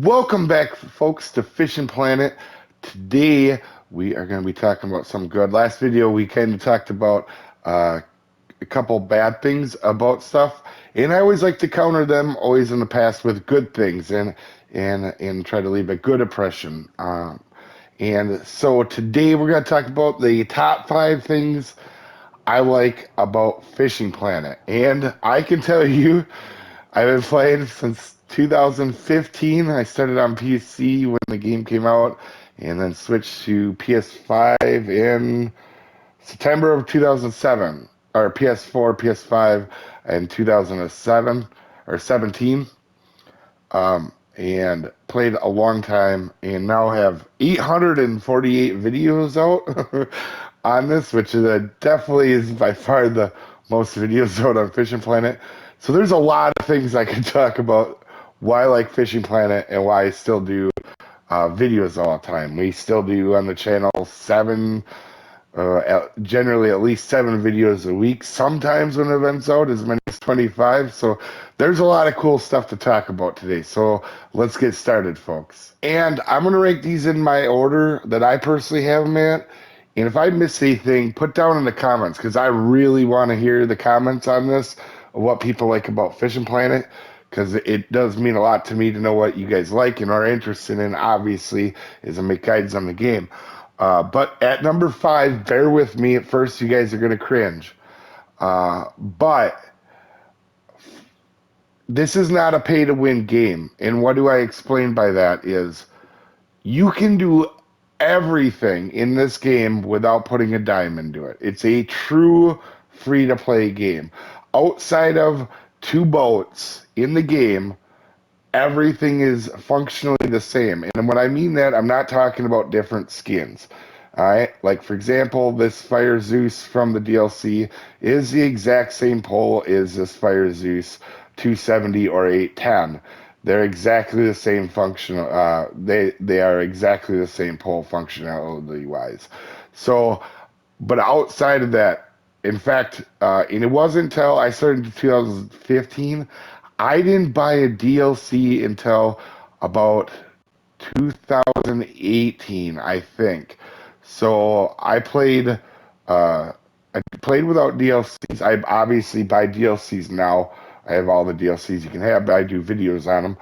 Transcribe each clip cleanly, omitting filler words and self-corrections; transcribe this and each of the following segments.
Welcome back, folks, to Fishing Planet. Today, we are going to be talking about some good. Last video, we kind of talked about a couple bad things about stuff, and I always like to counter them, always in the past, with good things and try to leave a good impression. And so today, we're going to talk about the top 5 things I like about Fishing Planet. And I can tell you, I've been playing since 2015. I started on PC when the game came out and then switched to PS5 in September of 2007, or PS4, PS5 in 2007 or 17. And played a long time and now have 848 videos out on this, which definitely is by far the most videos out on Fishing Planet. So there's a lot of things I could talk about why I like Fishing Planet and why I still do videos all the time. We still do on the channel generally at least 7 videos a week. Sometimes when events out, as many as 25. So there's a lot of cool stuff to talk about today. So let's get started, folks. And I'm going to rank these in my order that I personally have them at. And if I miss anything, put down in the comments, because I really want to hear the comments on this, of what people like about Fishing Planet, because it does mean a lot to me to know what you guys like and are interested in, obviously, as I make guides on the game. But at number 5, bear with me. At first, you guys are going to cringe. But this is not a pay-to-win game. And what do I explain by that is you can do everything in this game without putting a dime into it. It's a true free-to-play game. Outside of 2 boats in the game, everything is functionally the same. And when I mean that, I'm not talking about different skins. All right, like for example, this Fire Zeus from the DLC is the exact same pole as this Fire Zeus 270 or 810. They're exactly the same function. They are exactly the same pole functionality wise. So, but outside of that, in fact, and it wasn't until I started in 2015. I didn't buy a DLC until about 2018, I think. So I played without DLCs. I obviously buy DLCs now. I have all the DLCs you can have, but I do videos on them.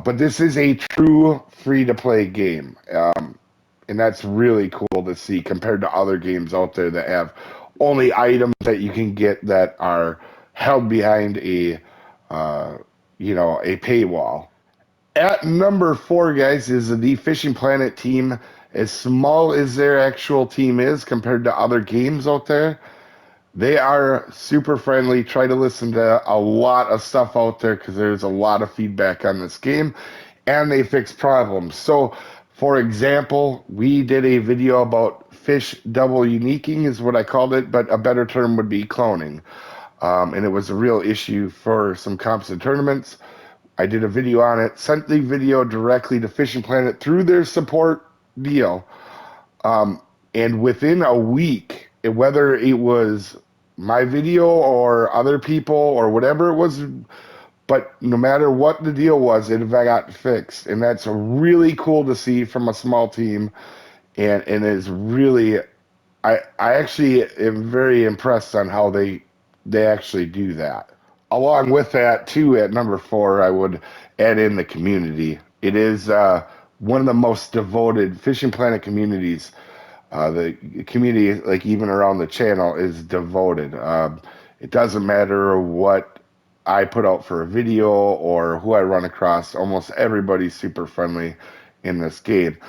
But this is a true free-to-play game. And that's really cool to see compared to other games out there that have only items that you can get that are held behind a paywall. At number 4, guys, is the Fishing Planet team. As small as their actual team is compared to other games out there, they are super friendly. Try to listen to a lot of stuff out there because there's a lot of feedback on this game, and they fix problems. So, for example, we did a video about fish double uniquing, is what I called it, but a better term would be cloning. And it was a real issue for some comps and tournaments. I did a video on it, sent the video directly to Fishing Planet through their support deal. And within a week, whether it was my video or other people or whatever it was, but no matter what the deal was, it got fixed. And that's really cool to see from a small team. And is really, I actually am very impressed on how they actually do that. Along with that, too, at number 4, I would add in the community. It is one of the most devoted Fishing Planet communities. The community, like even around the channel, is devoted. It doesn't matter what I put out for a video or who I run across. Almost everybody's super friendly in this game.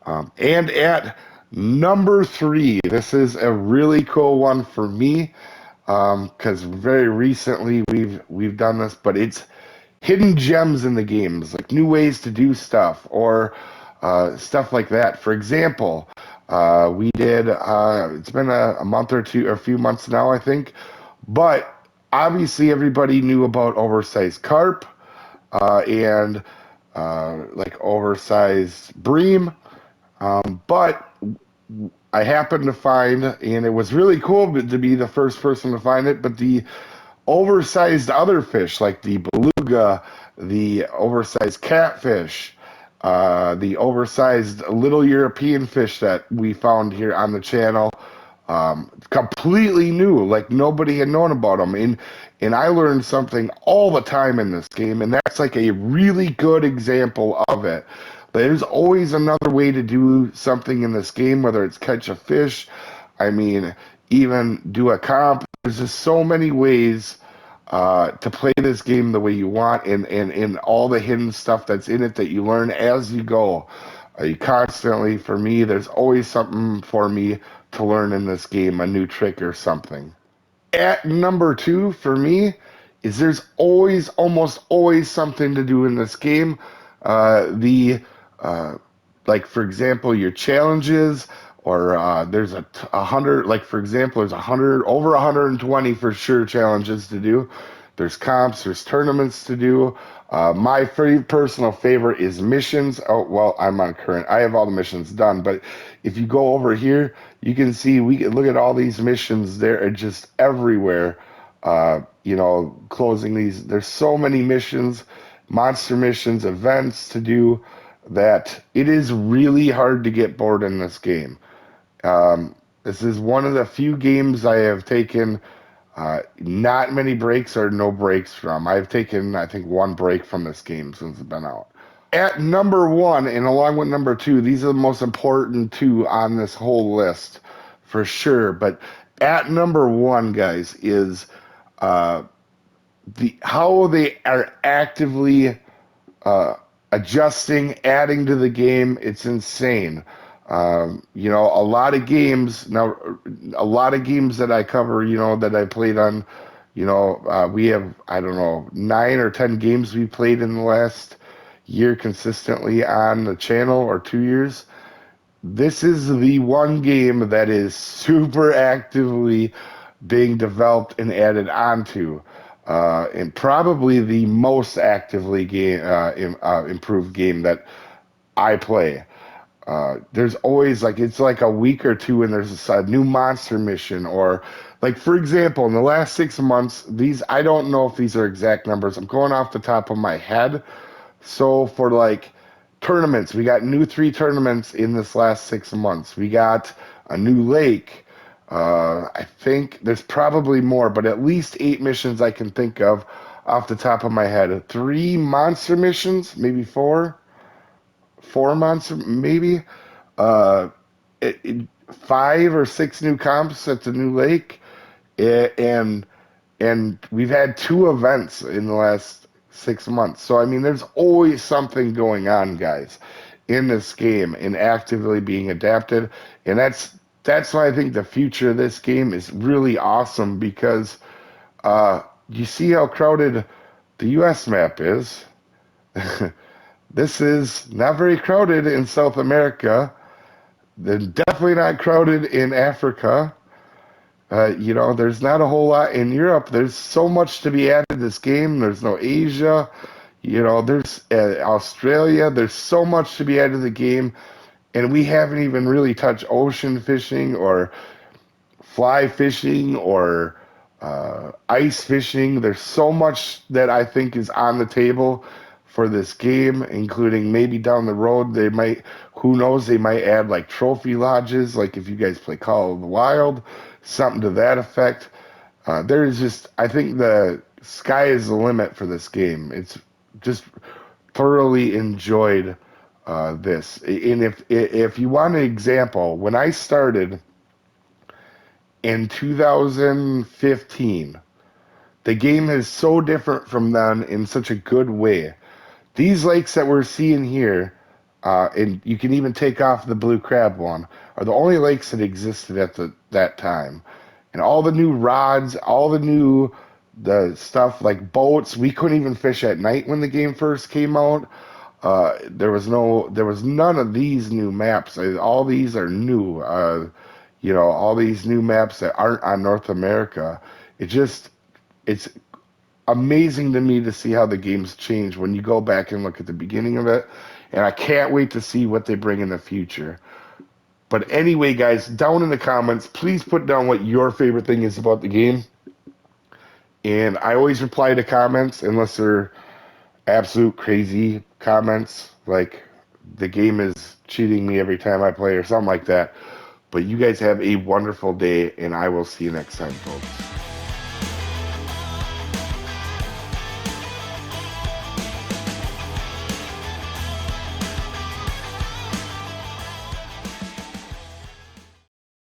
And at number 3, this is a really cool one for me. Because very recently we've done this, but it's hidden gems in the games, like new ways to do stuff or stuff like that. For example, we did. It's been a month or two, or a few months now, I think. But obviously, everybody knew about oversized carp and like oversized bream, but I happened to find, and it was really cool to be the first person to find it, but the oversized other fish, like the beluga, the oversized catfish, the oversized little European fish that we found here on the channel. Completely new, like nobody had known about them. And I learned something all the time in this game, and that's like a really good example of it. There's always another way to do something in this game, whether it's catch a fish, I mean, even do a comp. There's just so many ways to play this game the way you want, and all the hidden stuff that's in it that you learn as you go. You constantly, for me, there's always something for me to learn in this game, a new trick or something. At number two for me is there's always, almost always something to do in this game. The like for example, your challenges, or there's a hundred. Like for example, there's 100, over 120 for sure challenges to do. There's comps, there's tournaments to do. My personal favorite is missions. Oh, well, I'm on current. I have all the missions done, but if you go over here, you can see we can look at all these missions. They're just everywhere. Closing these. There's so many missions, monster missions, events to do that it is really hard to get bored in this game. This is one of the few games I have taken not many breaks or no breaks from. I've taken, I think, one break from this game since it's been out. At number one, and along with number two, these are the most important two on this whole list for sure. But at number one, guys, is uh, how they are actively adjusting, adding to the game. It's insane. A lot of games now, a lot of games that I cover, that I played on, we have, I don't know, 9 or 10 games we played in the last year consistently on the channel, or 2 years. This is the one game that is super actively being developed and added onto, and probably the most actively improved game that I play. There's always it's like a week or two, and there's a new monster mission, or like for example, in the last 6 months, these I don't know if these are exact numbers. I'm going off the top of my head. So for like tournaments, we got new 3 tournaments in this last 6 months. We got a new lake. I think there's probably more, but at least 8 missions I can think of off the top of my head. 3 monster missions, maybe four monster, maybe. Uh, 5 or 6 new comps at the new lake, and we've had 2 events in the last 6 months. So I mean, there's always something going on, guys, in this game and actively being adapted, and that's why I think the future of this game is really awesome because you see how crowded the U.S. map is. This is not very crowded in South America. They're definitely not crowded in Africa. There's not a whole lot in Europe. There's so much to be added to this game. There's no Asia. There's Australia. There's so much to be added to the game. And we haven't even really touched ocean fishing or fly fishing or ice fishing. There's so much that I think is on the table for this game, including maybe down the road they might, who knows, they might add like trophy lodges, like if you guys play Call of the Wild, something to that effect. There's just, I think the sky is the limit for this game. It's just thoroughly enjoyed this. And if you want an example, when I started in 2015, the game is so different from then in such a good way. These lakes that we're seeing here, and you can even take off the blue crab one, are the only lakes that existed at that time. And all the new rods, all the stuff like boats, we couldn't even fish at night when the game first came out. There was none of these new maps. All these are new. All these new maps that aren't on North America. It's amazing to me to see how the game's changed when you go back and look at the beginning of it. And I can't wait to see what they bring in the future. But anyway, guys, down in the comments, please put down what your favorite thing is about the game. And I always reply to comments unless they're absolute crazy comments, like the game is cheating me every time I play or something like that. But you guys have a wonderful day, and I will see you next time, folks.